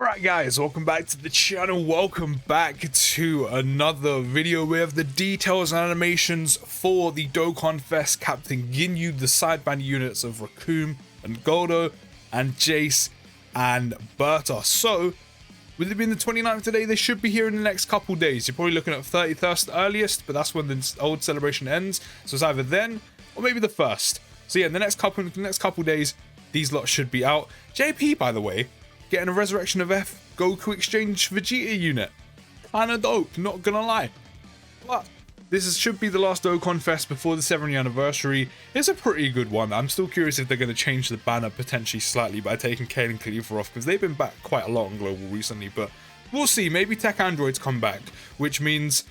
Alright guys, welcome back to the channel, welcome back to another video. We have the details and animations for the DOKKANFEST Captain Ginyu, the side band units of RECOOME and Guldo and Jeice and Burter. So, with it being the 29th today, they should be here in the next couple days. You're probably looking at 31st earliest, but that's when the old celebration ends. So it's either then or maybe the 1st. So yeah, in the next couple days, these lots should be out. JP, by the way, getting a Resurrection of F Goku Exchange Vegeta unit. Kinda dope, not gonna lie. But this should be the last DOKKANFEST before the 7th anniversary. It's a pretty good one. I'm still curious if they're going to change the banner potentially slightly by taking Kale and Khalifa off, because they've been back quite a lot on Global recently, but we'll see. Maybe Tech Androids come back, which means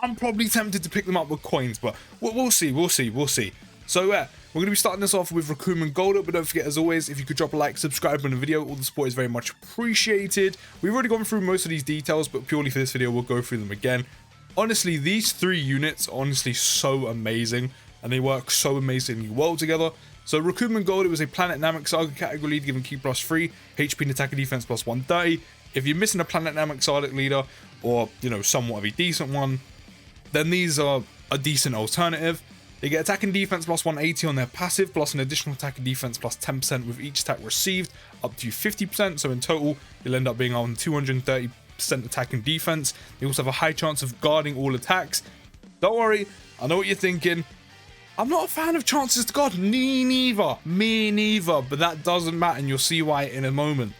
I'm probably tempted to pick them up with coins, but we'll see. So yeah, we're going to be starting this off with RECOOME and Guldo, but don't forget, as always, if you could drop a like, subscribe on the video, all the support is very much appreciated. We've already gone through most of these details, but purely for this video, we'll go through them again. Honestly, these three units are honestly so amazing, and they work so amazingly well together. So RECOOME and Guldo is a Planet Namek Saga category lead, giving Q +3, HP and attack and defense +130. If you're missing a Planet Namek Saga leader, or, you know, somewhat of a decent one, then these are a decent alternative. They get attack and defense +180 on their passive, plus an additional attack and defense +10% with each attack received, up to 50%. So in total, you'll end up being on 230% attack and defense. They also have a high chance of guarding all attacks. Don't worry, I know what you're thinking. I'm not a fan of chances to guard. Me neither, but that doesn't matter, and you'll see why in a moment.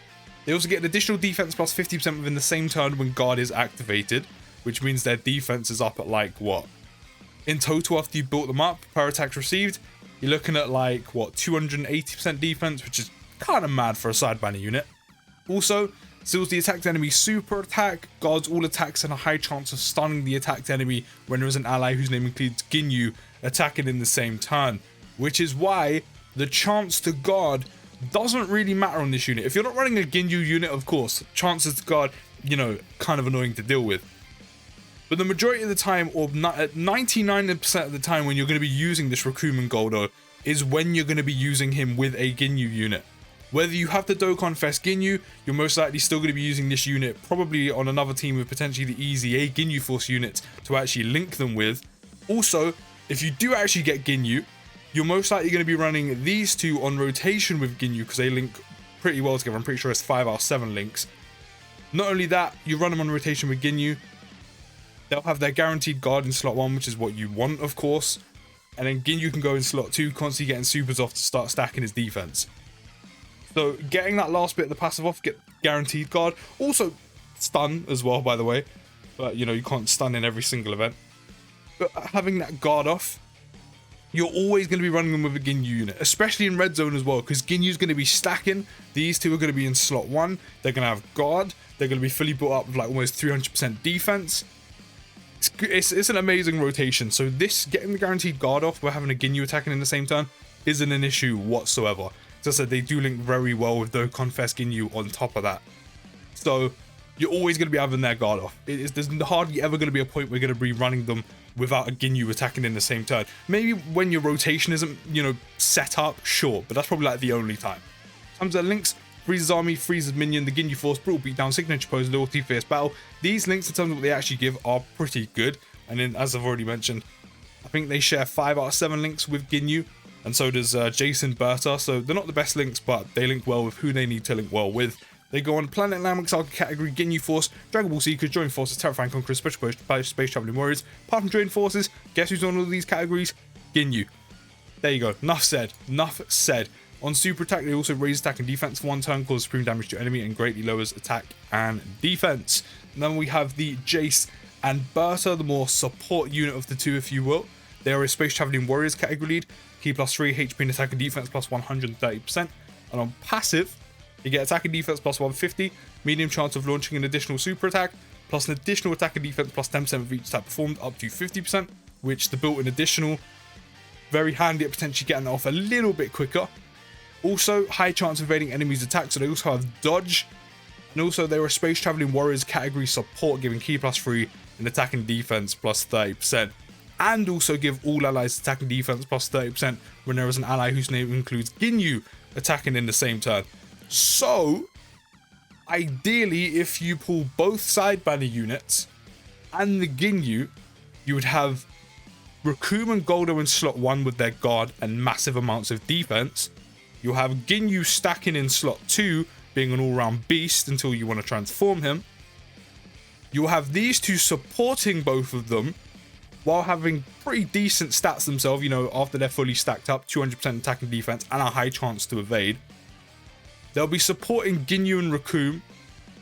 They also get an additional defense +50% within the same turn when guard is activated, which means their defense is up at like what? In total, after you built them up per attacks received, you're looking at like what, 280% defense, which is kind of mad for a side banner unit. Also, seals the attacked enemy super attack, guards all attacks, and a high chance of stunning the attacked enemy when there is an ally whose name includes Ginyu attacking in the same turn, which is why the chance to guard doesn't really matter on this unit. If you're not running a Ginyu unit, of course, chances to guard, you know, kind of annoying to deal with. But the majority of the time, or 99% of the time when you're going to be using this RECOOME and Guldo, is when you're going to be using him with a Ginyu unit. Whether you have the DOKKANFEST Ginyu, you're most likely still going to be using this unit probably on another team with potentially the easy Ginyu Force units to actually link them with. Also, if you do actually get Ginyu, you're most likely going to be running these two on rotation with Ginyu because they link pretty well together. I'm pretty sure it's 5 out of 7 links. Not only that, you run them on rotation with Ginyu. They'll have their guaranteed guard in slot 1, which is what you want, of course. And then Ginyu can go in slot 2, constantly getting supers off to start stacking his defense. So getting that last bit of the passive off, get guaranteed guard. Also stun as well, by the way. But, you know, you can't stun in every single event. But having that guard off, you're always going to be running them with a Ginyu unit, especially in red zone as well, because Ginyu's going to be stacking. These two are going to be in slot 1. They're going to have guard. They're going to be fully built up with like almost 300% defense. It's an amazing rotation. So this, getting the guaranteed guard off by having a Ginyu attacking in the same turn, isn't an issue whatsoever. As I said, they do link very well with DOKKANFEST Ginyu on top of that. So you're always going to be having their guard off. There's hardly ever going to be a point where you're going to be running them without a Ginyu attacking in the same turn. Maybe when your rotation isn't, you know, set up, sure, but that's probably like the only time. In terms of links, Freeze's army, Freeze's minion, the Ginyu Force, brutal beatdown, signature pose, loyalty, fierce battle. These links in terms of what they actually give are pretty good. And then, as I've already mentioned, I think they share 5 out of 7 links with Ginyu, and so does Jeice and Burter. So they're not the best links, but they link well with who they need to link well with. They go on Planet Namek Saga category, Ginyu Force, Dragon Ball Seekers, Join Forces, Terrifying Conquerors, Special Post, Space Traveling Warriors. Apart from Join Forces, guess who's on all of these categories? Ginyu. There you go. Enough said. On super attack, they also raise attack and defense for 1 turn, cause supreme damage to enemy, and greatly lowers attack and defense. And then we have the Jeice and Burter, the more support unit of the two, if you will. They are a Space Traveling Warriors category lead, Key +3, HP and attack and defense +130%. And on passive, you get attack and defense +150, medium chance of launching an additional super attack, plus an additional attack and defense +10% of each attack performed, up to 50%, which the built-in additional, very handy at potentially getting that off a little bit quicker. Also, high chance of evading enemies' attacks, so they also have dodge. And also, they're a Space Traveling Warriors category support, giving Key +3 and attack and defense +30%. And also give all allies attack and defense +30% when there is an ally whose name includes Ginyu attacking in the same turn. So, Ideally, if you pull both side banner units and the Ginyu, you would have RECOOME and Guldo in slot 1 with their guard and massive amounts of defense. You'll have Ginyu stacking in slot 2, being an all-round beast until you want to transform him. You'll have these two supporting both of them while having pretty decent stats themselves, you know, after they're fully stacked up, 200% attack and defense and a high chance to evade. They'll be supporting Ginyu and RECOOME,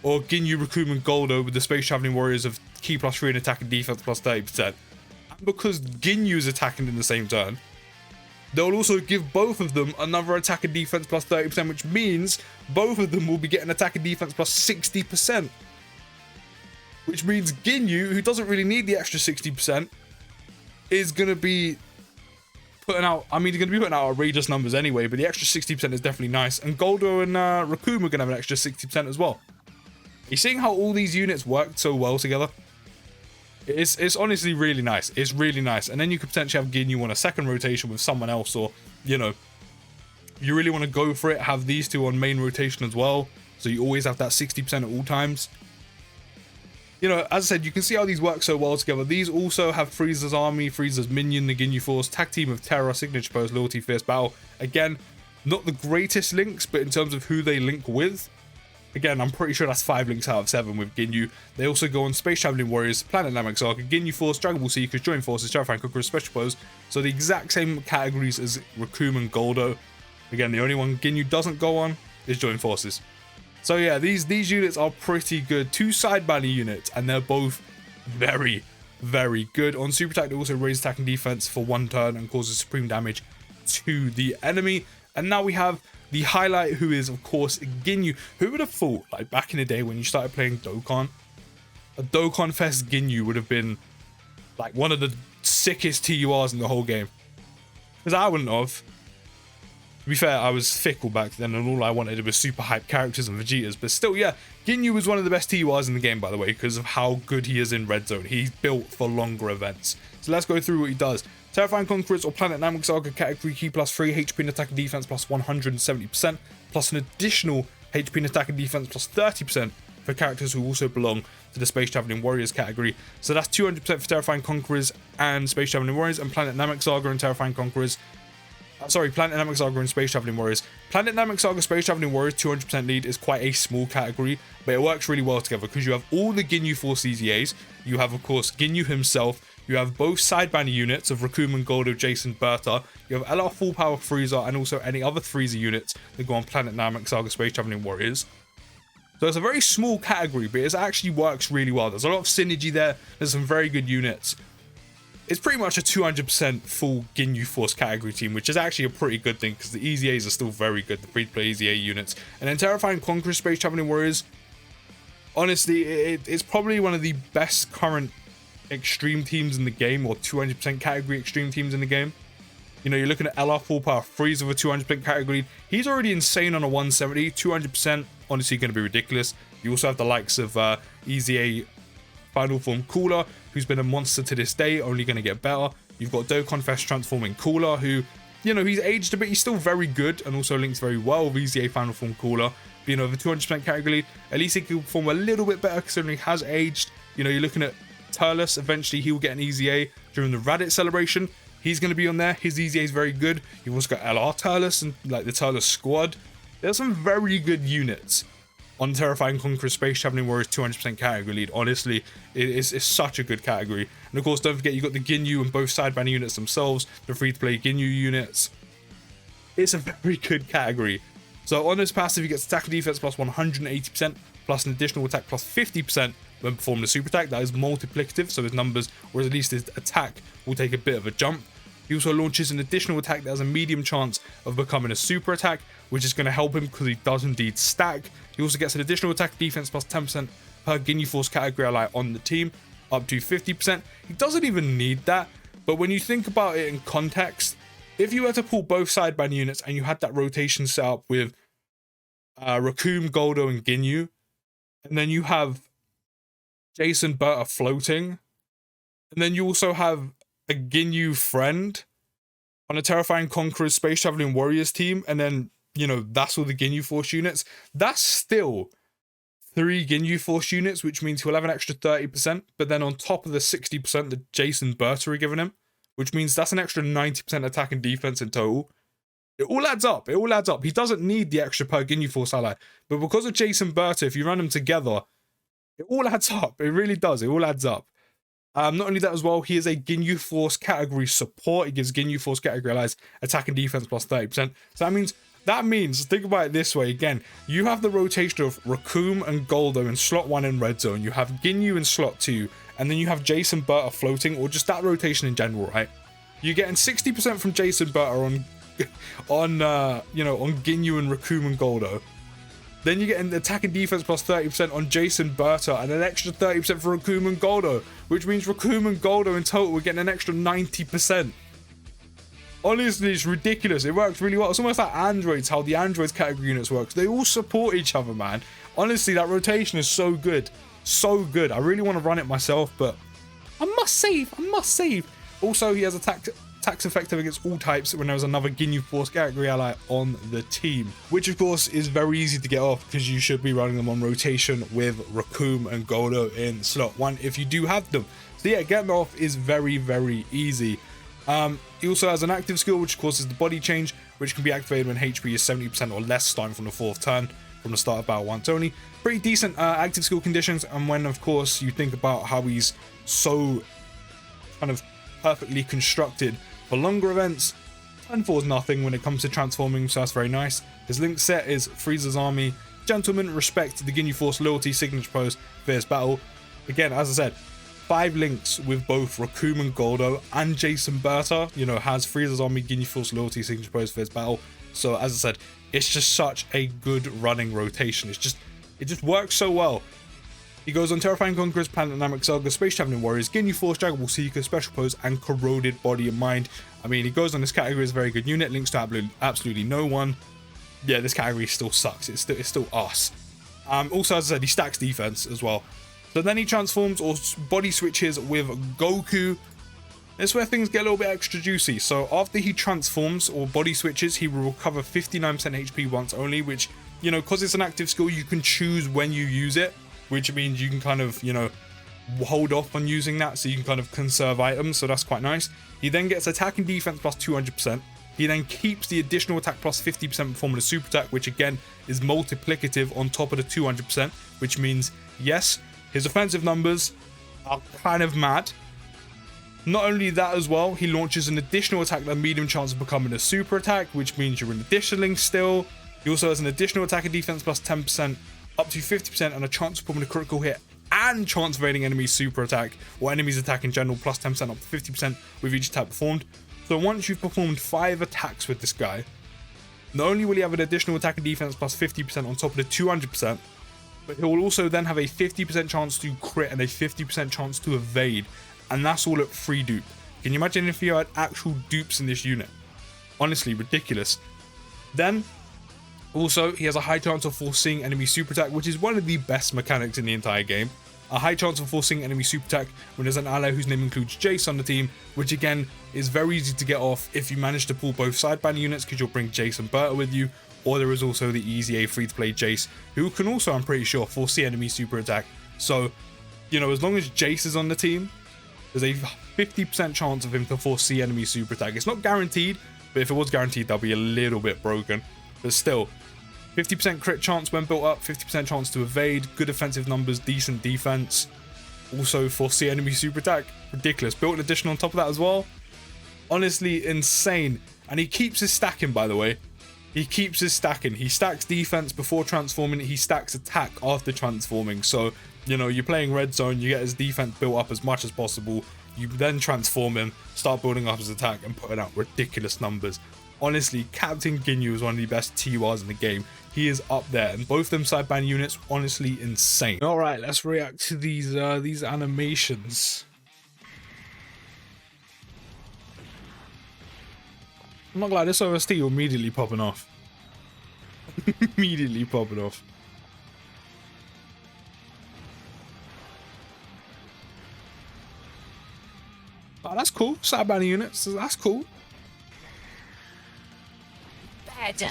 or Ginyu, RECOOME and Guldo with the Space Traveling Warriors of Ki +3 and attack and defense plus 30%. And because Ginyu is attacking in the same turn, they'll also give both of them another attack and defense plus 30%, which means both of them will be getting attack and defense plus 60%. Which means Ginyu, who doesn't really need the extra 60%, is going to be putting out, I mean, he's going to be putting out outrageous numbers anyway, but the extra 60% is definitely nice. And Guldo and RECOOME are going to have an extra 60% as well. You're seeing how all these units work so well together? It's honestly really nice. It's really nice. And then you could potentially have Ginyu on a second rotation with someone else, or, you know, you really want to go for it, have these two on main rotation as well, so you always have that 60% at all times. You know, as I said, you can see how these work so well together. These also have Frieza's army, Frieza's minion, the Ginyu Force, Tag Team of Terror, Signature Pose, Loyalty, Fierce Battle. Again, not the greatest links, but in terms of who they link with, again, I'm pretty sure that's 5 links out of 7 with Ginyu. They also go on Space Traveling Warriors, Planet Namek Saga, Ginyu Force, Dragon Ball Seekers, Joint Forces, Terrifying Conquerors, Special Pose. So the exact same categories as RECOOME and Guldo. Again, the only one Ginyu doesn't go on is Joint Forces. So yeah, these units are pretty good. 2 side banner units, and they're both very, very good. On Super Attack, they also raise attack and defense for 1 turn and causes supreme damage to the enemy. And now we have the highlight, who is, of course, Ginyu. Who would have thought, like, back in the day when you started playing Dokkan, a DOKKANFEST GINYU would have been, like, one of the sickest TURs in the whole game? Because I wouldn't have. To be fair, I was fickle back then, and all I wanted was super hype characters and Vegetas. But still, yeah, Ginyu was one of the best TURs in the game, by the way, because of how good he is in Red Zone. He's built for longer events. So let's go through what he does. Terrifying Conquerors or Planet Namek Saga category, Ki +3, HP and attack and defense plus 170%, plus an additional HP and attack and defense plus 30% for characters who also belong to the Space Traveling Warriors category. So that's 200% for Terrifying Conquerors and Space Traveling Warriors, and Planet Namek Saga and Terrifying Conquerors. Planet Namek Saga and Space Traveling Warriors. Planet Namek Saga Space Traveling Warriors 200% lead is quite a small category, but it works really well together because you have all the Ginyu Force CZAs. You have, of course, Ginyu himself. You have both side banner units of RECOOME and Guldo Jeice and Burter. You have LR Full Power Frieza and also any other Frieza units that go on Planet Namek Saga Space Traveling Warriors. So it's a very small category, but it actually works really well. There's a lot of synergy there. There's some very good units. It's pretty much a 200% full Ginyu Force category team, which is actually a pretty good thing because the EZAs are still very good, the free-to-play EZA units. And then Terrifying Conquerors Space Traveling Warriors, honestly, it's probably one of the best current extreme teams in the game, or 200% category extreme teams in the game. You know, you're looking at LR Full Power Frieza with a 200% category. He's already insane on a 170. 200%, honestly, going to be ridiculous. You also have the likes of EZA Final Form Cooler, who's been a monster to this day, only going to get better. You've got DOKKANFEST transforming Cooler, who, you know, he's aged a bit, he's still very good, and also links very well with EZA Final Form Cooler. Being over 200% category, at least he can perform a little bit better considering he has aged. You know, you're looking at Turles, eventually he will get an EZA during the Raditz celebration. He's going to be on there, his EZA is very good. You've also got LR Turles and like the Turles squad. There's some very good units on Terrifying Conquerors Space Traveling Warriors 200% category lead. Honestly, it's such a good category. And of course, don't forget, you've got the Ginyu and both side banner units themselves, the free-to-play Ginyu units. It's a very good category. So on this passive, you get attack and defense plus 180%, plus an additional attack plus 50% when performing a super attack. That is multiplicative, so his numbers, or at least his attack, will take a bit of a jump. He also launches an additional attack that has a medium chance of becoming a super attack, which is going to help him because he does indeed stack. He also gets an additional attack defense plus 10% per Ginyu Force category ally on the team, up to 50%. He doesn't even need that, but when you think about it in context, if you were to pull both side banner units and you had that rotation set up with RECOOME, Guldo, and Ginyu, and then you have Jeice and Burter floating, and then you also have a Ginyu friend on a Terrifying Conquerors Space Traveling Warriors team, and then, you know, that's all the Ginyu Force units. That's still 3 Ginyu Force units, which means he'll have an extra 30%, but then on top of the 60% that Jason Burter are giving him, which means that's an extra 90% attack and defense in total. It all adds up. It all adds up. He doesn't need the extra per Ginyu Force ally, but because of Jason Burter, if you run them together, it all adds up. It really does. It all adds up. Not only that as well, he is a Ginyu Force category support. He gives Ginyu Force category allies attack and defense plus 30%. So that means, think about it this way again, you have the rotation of RECOOME and Guldo in slot 1 in red zone, you have Ginyu in slot 2, and then you have Jason Burter floating, or just that rotation in general, right? You're getting 60% from Jason Burter on Ginyu and RECOOME and Guldo. Then you get an attack and defense plus 30% on Jason Burter and an extra 30% for RECOOME and Guldo, which means RECOOME and Guldo in total we're getting an extra 90%. Honestly, it's ridiculous. It works really well. It's almost like androids, how the androids category units works. They all support each other, man. Honestly, that rotation is so good. So good. I really want to run it myself, but I must save. I must save. Also, he has attack effective against all types when there's another Ginyu Force category ally on the team, which of course is very easy to get off because you should be running them on rotation with RECOOME and Guldo in slot 1 if you do have them. So yeah, getting off is very, very easy. He also has an active skill which causes the body change, which can be activated when HP is 70% or less starting from the 4th turn from the start of battle once only. Pretty decent active skill conditions, and when of course you think about how he's so kind of perfectly constructed for longer events, turn 4 is nothing when it comes to transforming, so that's very nice. His link set is Frieza's Army, Gentleman, Respect, the Ginyu Force, Loyalty, Signature Pose, Fierce Battle. Again, as I said, 5 links with both RECOOME and Guldo, and Jason Burter, you know, has Frieza's Army, Ginyu Force, Loyalty, Signature Pose, Fierce Battle. So as I said, it's just such a good running rotation. It just works so well. He goes on Terrifying Conquerors, Planet Dynamic Saga, Space Traveling Warriors, Ginyu Force, Dragon Ball Seeker, Special Pose, and Corroded Body and Mind. I mean, he goes on this category as a very good unit, links to absolutely no one. Yeah, this category still sucks. It's still us. Also, as I said, he stacks defense as well. So then he transforms or body switches with Goku. This is where things get a little bit extra juicy. So after he transforms or body switches, he will recover 59% HP once only, which, you know, because it's an active skill, you can choose when you use it, which means you can kind of, you know, hold off on using that so you can kind of conserve items. So that's quite nice. He then gets attack and defense plus 200%. He then keeps the additional attack plus 50% performing a super attack, which again is multiplicative on top of the 200%, which means, yes, his offensive numbers are kind of mad. Not only that as well, he launches an additional attack with a medium chance of becoming a super attack, which means you're in additioning still. He also has an additional attack and defense plus 10%, up to 50%, and a chance of performing a critical hit and chance of evading enemies super attack or enemies attack in general plus 10% up to 50% with each attack performed. So once you've performed 5 attacks with this guy, not only will he have an additional attack and defense plus 50% on top of the 200%, but he will also then have a 50% chance to crit and a 50% chance to evade, and that's all at free dupe. Can you imagine if you had actual dupes in this unit? Honestly, ridiculous. Then, also, he has a high chance of foreseeing enemy super attack, which is one of the best mechanics in the entire game. A high chance of foreseeing enemy super attack when there's an ally whose name includes Jace on the team, which again is very easy to get off if you manage to pull both sideband units, because you'll bring Jace and Burter with you. Or there is also the easy A free-to-play Jace, who can also, I'm pretty sure, foresee enemy super attack. So, you know, as long as Jace is on the team, there's a 50% chance of him to foresee enemy super attack. It's not guaranteed, but if it was guaranteed, that'll be a little bit broken. But still, 50% crit chance when built up, 50% chance to evade, good offensive numbers, decent defense. Also foresee enemy super attack. Ridiculous. Built an addition on top of that as well. Honestly, insane. And he keeps his stacking, by the way. He keeps his stacking. He stacks defense before transforming. He stacks attack after transforming. So, you know, you're playing red zone, you get his defense built up as much as possible. You then transform him, start building up his attack, and putting out ridiculous numbers. Honestly, Captain Ginyu is one of the best TURs in the game. He is up there, and both them sideband units, honestly insane. All right, let's react to these animations. I'm not glad this OST will immediately popping off. Immediately popping off. Oh, that's cool. Sideband units, that's cool. Better.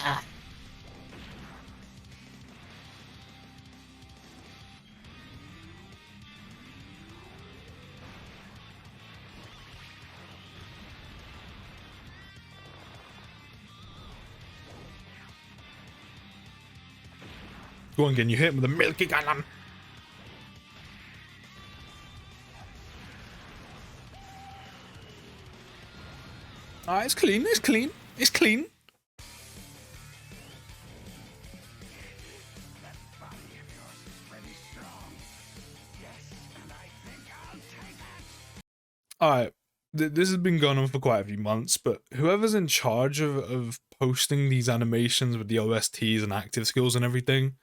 Go on, again. You hit him with a milky cannon. Alright, it's clean. It's clean. It's clean. Alright, this has been going on for quite a few months, but whoever's in charge of posting these animations with the OSTs and active skills and everything,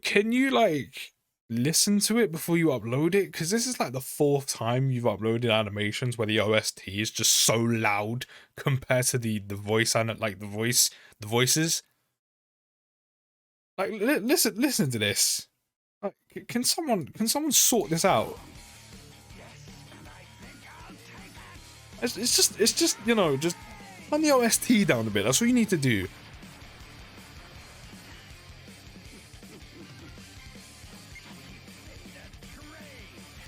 can you like listen to it before you upload it? Because this is like the 4th time you've uploaded animations where the OST is just so loud compared to the voice and like the voices. Like listen to this. Like, can someone sort this out? It's just you know, just turn the OST down a bit. That's what you need to do.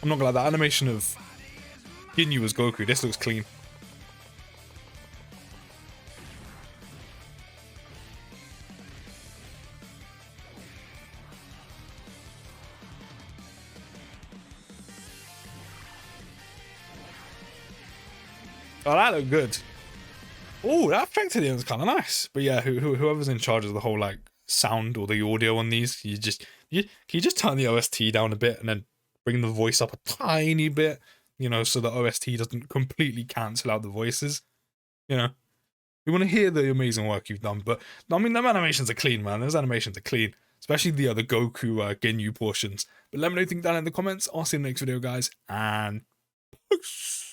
I'm not gonna lie, that animation of Ginyu as Goku, this looks clean. Oh, that looked good. Oh, that effect at the end was kind of nice. But yeah, whoever's in charge of the whole like sound or the audio on these, can you just turn the OST down a bit and then bring the voice up a tiny bit, you know, so the OST doesn't completely cancel out the voices. You know, we want to hear the amazing work you've done. But I mean, them animations are clean, man. Those animations are clean, especially the other Goku Ginyu portions. But let me know what you think down in the comments. I'll see you in the next video, guys, and peace.